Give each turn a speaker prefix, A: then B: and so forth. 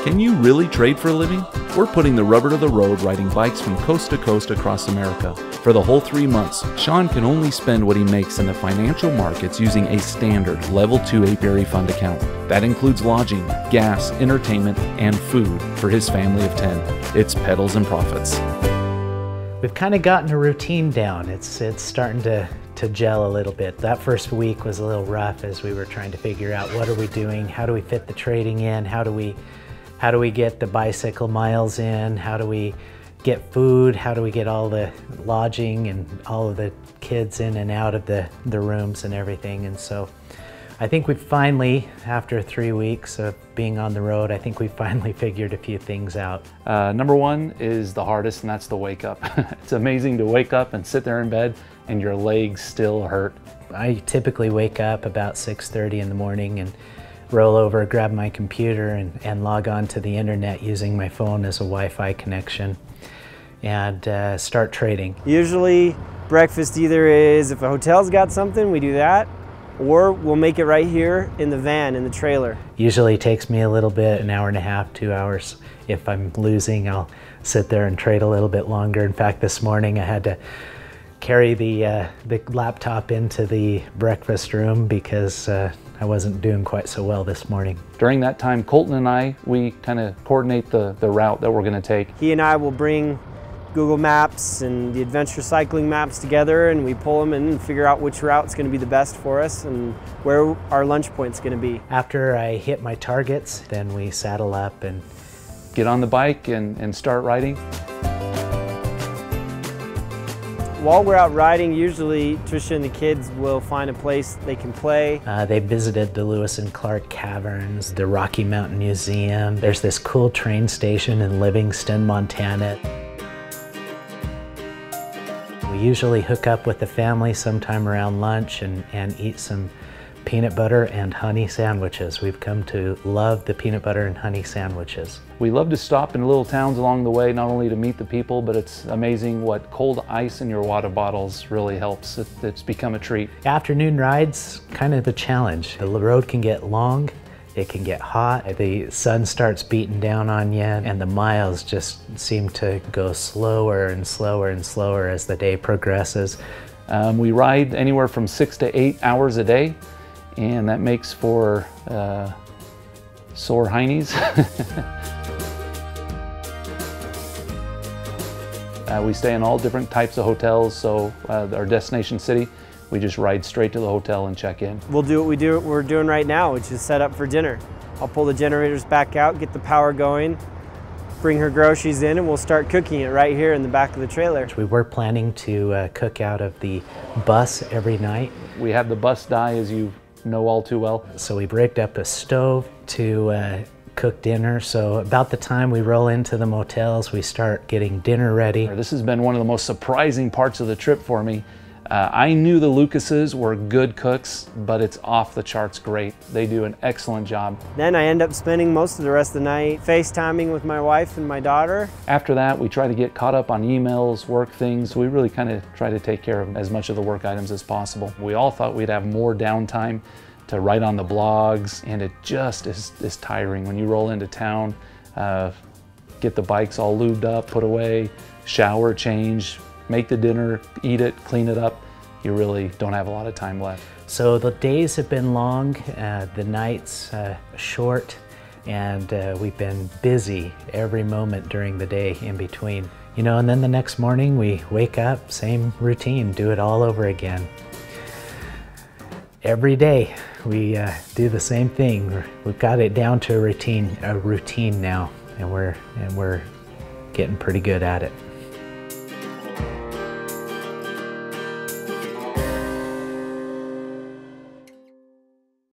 A: Can you really trade for a living? We're putting the rubber to the road riding bikes from coast to coast across America. For the whole 3 months, Shawn can only spend what he makes in the financial markets using a standard Level 2 Apiary Fund account. That includes lodging, gas, entertainment, and food for his family of 10. It's pedals and profits.
B: We've kind of gotten a routine down. It's starting to gel a little bit. That first week was a little rough as we were trying to figure out what are we doing, how do we fit the trading in, how do we get the bicycle miles in, how do we get food, how do we get all the lodging and all of the kids in and out of the rooms and everything. And so I think we finally, after 3 weeks of being on the road, I think we finally figured a few things out.
C: Number one is the hardest, and that's the wake up. It's amazing to wake up and sit there in bed and your legs still hurt.
B: I typically wake up about 6:30 in the morning and roll over, grab my computer and log on to the internet using my phone as a Wi-Fi connection and start trading.
D: Usually breakfast either is, if a hotel's got something, we do that, or we'll make it right here in the van, in the trailer.
B: Usually takes me a little bit, an hour and a half, 2 hours. If I'm losing, I'll sit there and trade a little bit longer. In fact, this morning I had to carry the laptop into the breakfast room because I wasn't doing quite so well this morning.
C: During that time, Colton and I, we kind of coordinate the route that we're going to take.
D: He and I will bring Google Maps and the adventure cycling maps together, and we pull them in and figure out which route's going to be the best for us and where our lunch point's going to be.
B: After I hit my targets, then we saddle up and
C: get on the bike and start riding.
D: While we're out riding, usually Tricia and the kids will find a place they can play.
B: They visited the Lewis and Clark Caverns, the Rocky Mountain Museum. There's this cool train station in Livingston, Montana. We usually hook up with the family sometime around lunch and eat some peanut butter and honey sandwiches. We've come to love the peanut butter and honey sandwiches.
C: We love to stop in little towns along the way, not only to meet the people, but it's amazing what cold ice in your water bottles really helps. It's become a treat.
B: Afternoon rides, kind of a challenge. The road can get long, it can get hot, the sun starts beating down on you, and the miles just seem to go slower and slower and slower as the day progresses.
C: We ride anywhere from 6 to 8 hours a day, and that makes for sore heinies. We stay in all different types of hotels, so our destination city, we just ride straight to the hotel and check in.
D: We'll do what we're doing right now, which is set up for dinner. I'll pull the generators back out, get the power going, bring her groceries in, and we'll start cooking it right here in the back of the trailer.
B: We were planning to cook out of the bus every night.
C: We have the bus die, as you know all too well.
B: So we rigged up a stove to cook dinner. So about the time we roll into the motels, we start getting dinner ready.
C: This has been one of the most surprising parts of the trip for me. I knew the Lucases were good cooks, but it's off the charts great. They do an excellent job.
D: Then I end up spending most of the rest of the night FaceTiming with my wife and my daughter.
C: After that, we try to get caught up on emails, work things. We really kind of try to take care of as much of the work items as possible. We all thought we'd have more downtime to write on the blogs, and it just is tiring when you roll into town, get the bikes all lubed up, put away, shower, change, make the dinner, eat it, clean it up. You really don't have a lot of time left.
B: So the days have been long, the nights short, and we've been busy every moment during the day in between. You know, and then the next morning we wake up, same routine, do it all over again. Every day we do the same thing. We've got it down to a routine now, and we're getting pretty good at it.